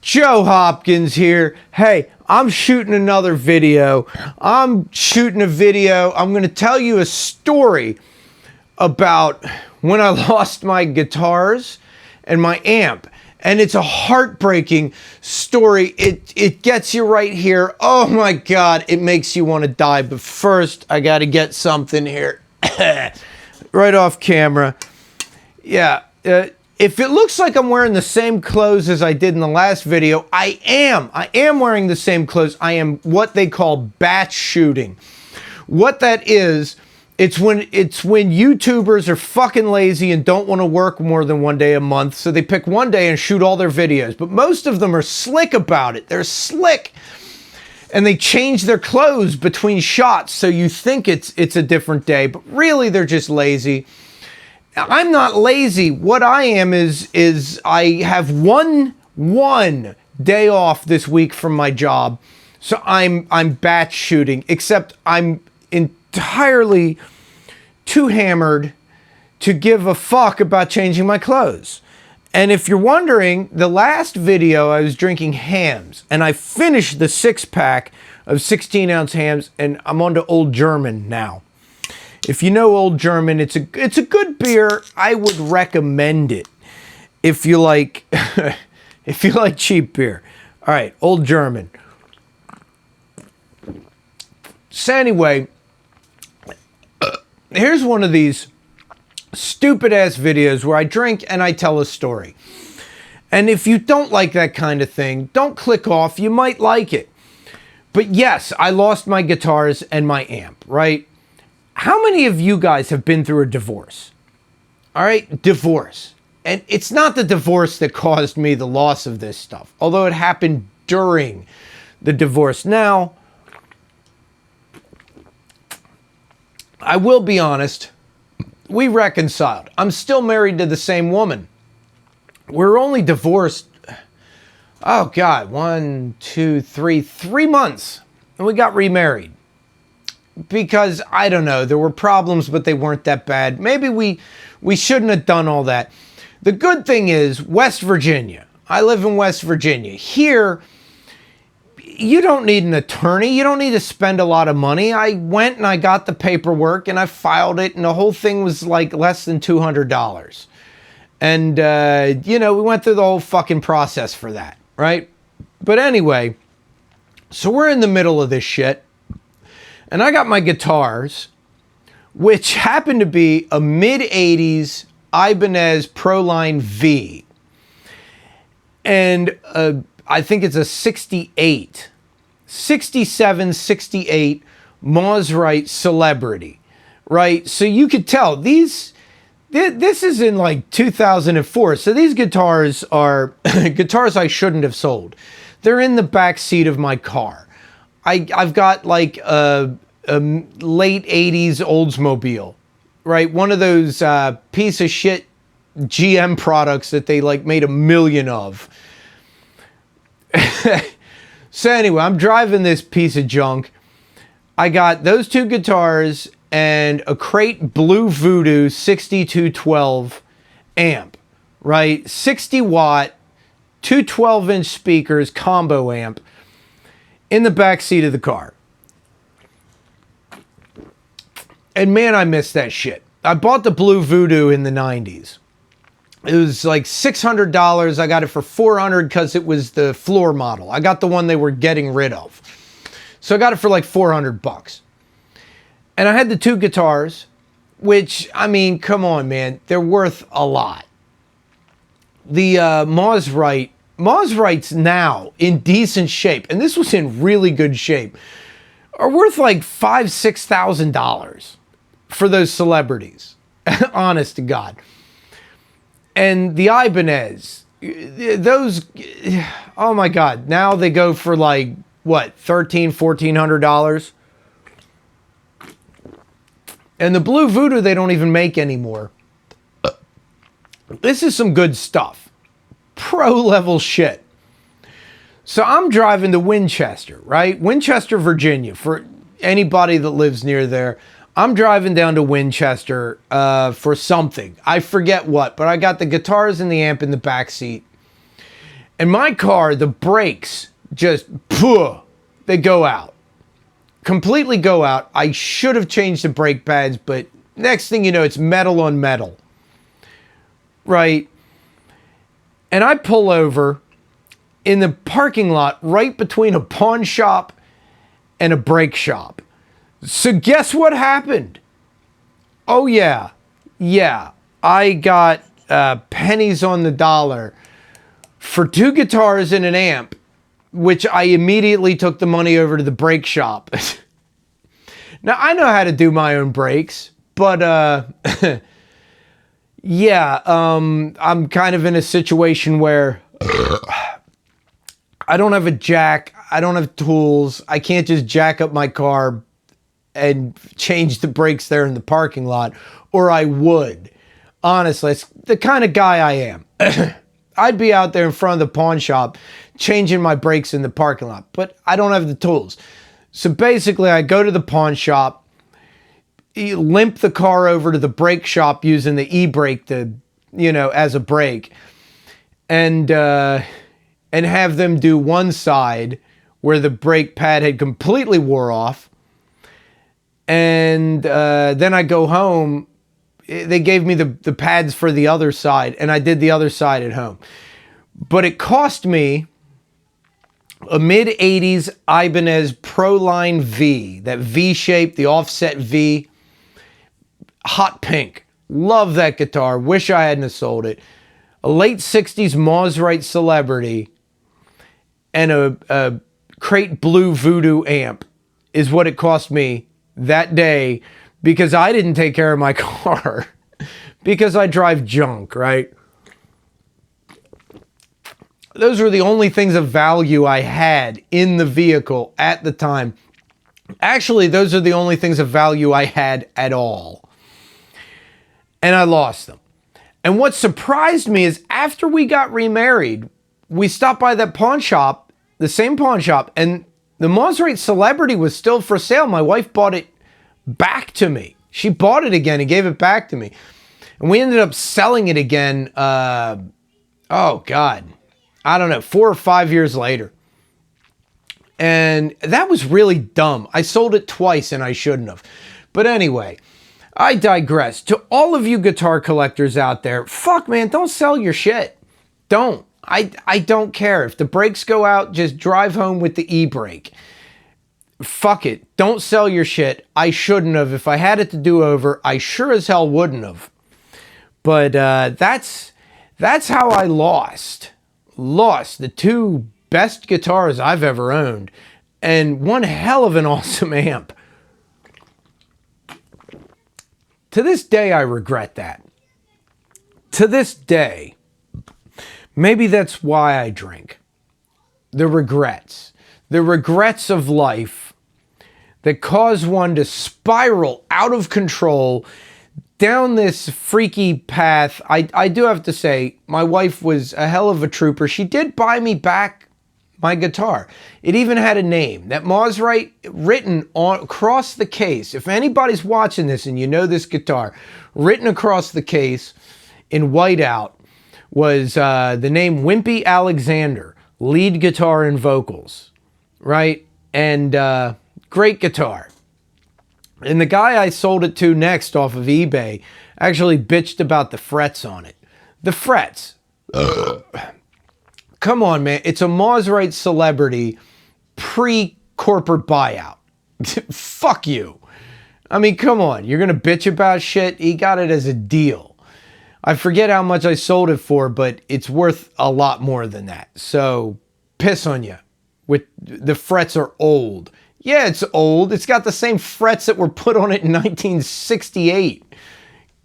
Joe Hopkins here. Hey, I'm shooting another video. I'm going to tell you a story about when I lost my guitars and my amp. And it's a heartbreaking story. It gets you right here. Oh my God, it makes you want to die. But first, I got to get something here. Right off camera. Yeah. If it looks like I'm wearing the same clothes as I did in the last video, I am wearing the same clothes. I am what they call batch shooting. What that is, it's when YouTubers are fucking lazy and don't want to work more than one day a month, so they pick one day and shoot all their videos. But most of them are slick about it. They're slick. And they change their clothes between shots, so you think it's a different day, but really they're just lazy. I'm not lazy. What I am is I have one day off this week from my job. So I'm batch shooting, except I'm entirely too hammered to give a fuck about changing my clothes. And if you're wondering, the last video I was drinking hams, and I finished the 6-pack of 16-ounce hams, and I'm on to Old German now. If you know Old German, it's a good beer. I would recommend it if you like if you like cheap beer. All right, Old German. So anyway, here's one of these stupid ass videos where I drink and I tell a story. And if you don't like that kind of thing, don't click off. You might like it. But yes, I lost my guitars and my amp, right? How many of you guys have been through a divorce? All right, divorce. And it's not the divorce that caused me the loss of this stuff, although it happened during the divorce. Now, I will be honest, we reconciled. I'm still married to the same woman. We're only divorced, oh God, 3 months, and we got remarried. Because, I don't know, there were problems, but they weren't that bad. Maybe we shouldn't have done all that. The good thing is, West Virginia. I live in West Virginia. Here, you don't need an attorney. You don't need to spend a lot of money. I went and I got the paperwork and I filed it, and the whole thing was like less than $200. And, you know, we went through the whole fucking process for that, right? But anyway, so we're in the middle of this shit. And I got my guitars, which happened to be a mid-80s Ibanez Proline V. And I think it's a 67, 68 Maserite Celebrity, right? So you could tell this is in like 2004. So these guitars are guitars I shouldn't have sold. They're in the back seat of my car. I've got like a late 80s Oldsmobile, right? One of those piece of shit GM products that they like made 1 million of. So anyway, I'm driving this piece of junk. I got those two guitars and a Crate Blue Voodoo 6212 amp, right? 60 watt, two 12-inch speakers, combo amp, in the back seat of the car. And man, I miss that shit. I bought the Blue Voodoo in the 90s. It was like $600. I got it for $400 because it was the floor model. I got the one they were getting rid of. So I got it for like $400. And I had the two guitars, which, I mean, come on, man. They're worth a lot. The Maserites now in decent shape, and this was in really good shape, are worth like $5,000-$6,000 for those celebrities. Honest to God. And the Ibanez, those, oh my God, now they go for like, what, $1,300-$1,400? And the Blue Voodoo they don't even make anymore. This is some good stuff. Pro level shit. So I'm driving to Winchester, right? Winchester, Virginia. For anybody that lives near there, I'm driving down to Winchester for something. I forget what, but I got the guitars and the amp in the back seat. In my car, the brakes just, they go out. Completely go out. I should have changed the brake pads, but next thing you know, it's metal on metal. Right? And I pull over in the parking lot right between a pawn shop and a brake shop. So guess what happened? Oh yeah. I got pennies on the dollar for 2 guitars and an amp, which I immediately took the money over to the brake shop. Now, I know how to do my own brakes, but yeah, I'm kind of in a situation where I don't have a jack, I don't have tools, I can't just jack up my car and change the brakes there in the parking lot, or I would. Honestly, it's the kind of guy I am. I'd be out there in front of the pawn shop changing my brakes in the parking lot, but I don't have the tools. So basically, I go to the pawn shop, limp the car over to the brake shop using the e-brake as a brake, and have them do one side where the brake pad had completely wore off. And then I go home. They gave me the pads for the other side, and I did the other side at home. But it cost me a mid-80s Ibanez Proline V, that V shape, the offset V, hot pink. Love that guitar. Wish I hadn't have sold it. A late 60s Mosrite Celebrity and a Crate Blue Voodoo amp is what it cost me that day, because I didn't take care of my car because I drive junk, right? Those were the only things of value I had in the vehicle at the time. Actually, those are the only things of value I had at all. And I lost them. And what surprised me is after we got remarried, we stopped by that pawn shop, the same pawn shop, and the Mosrite Celebrity was still for sale. My wife bought it back to me. She bought it again and gave it back to me. And we ended up selling it again, oh God, I don't know, 4 or 5 years later. And that was really dumb. I sold it twice and I shouldn't have. But anyway, I digress. To all of you guitar collectors out there, fuck man, don't sell your shit. Don't. I don't care. If the brakes go out, just drive home with the e-brake. Fuck it. Don't sell your shit. I shouldn't have. If I had it to do over, I sure as hell wouldn't have. But that's how I lost the 2 best guitars I've ever owned, and one hell of an awesome amp. To this day, I regret that. To this day. Maybe that's why I drink. The regrets. The regrets of life that cause one to spiral out of control down this freaky path. I do have to say, my wife was a hell of a trooper. She did buy me back my guitar. It even had a name. That Mosrite written across the case. If anybody's watching this and you know this guitar, written across the case in whiteout was the name Wimpy Alexander, lead guitar and vocals, right? And great guitar. And the guy I sold it to next off of eBay actually bitched about the frets on it. The frets. Come on, man. It's a Mosrite Celebrity pre-corporate buyout. Fuck you. I mean, come on. You're going to bitch about shit? He got it as a deal. I forget how much I sold it for, but it's worth a lot more than that. So, piss on you. With the frets are old. Yeah, it's old. It's got the same frets that were put on it in 1968.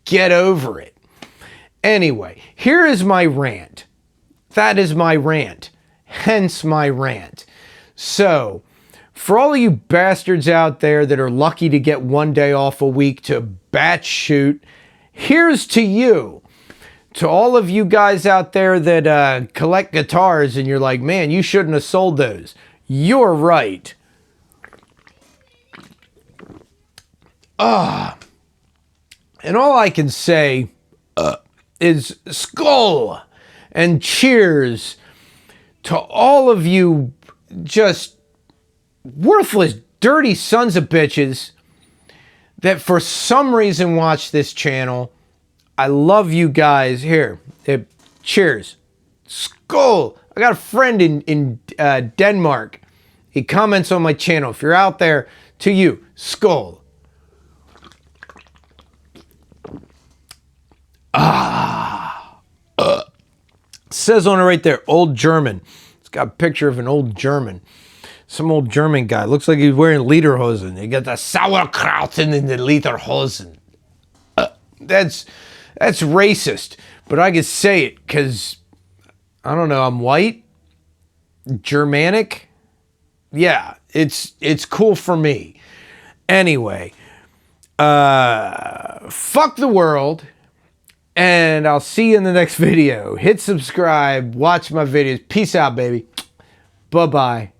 Get over it. Anyway, here is my rant. That is my rant. Hence my rant. So, for all of you bastards out there that are lucky to get 1 day off a week to batch shoot, here's to you. To all of you guys out there that collect guitars and you're like, man, you shouldn't have sold those. You're right. And all I can say is skull and cheers to all of you just worthless, dirty sons of bitches that for some reason watch this channel. I love you guys. Here, cheers. Skål. I got a friend in Denmark. He comments on my channel. If you're out there, to you, skål. Says on it right there, old German. It's got a picture of an old German. Some old German guy. Looks like he's wearing lederhosen. He got the sauerkrauten in the lederhosen. That's racist. But I can say it because, I don't know, I'm white? Germanic? Yeah, it's cool for me. Anyway, fuck the world. And I'll see you in the next video. Hit subscribe. Watch my videos. Peace out, baby. Bye-bye.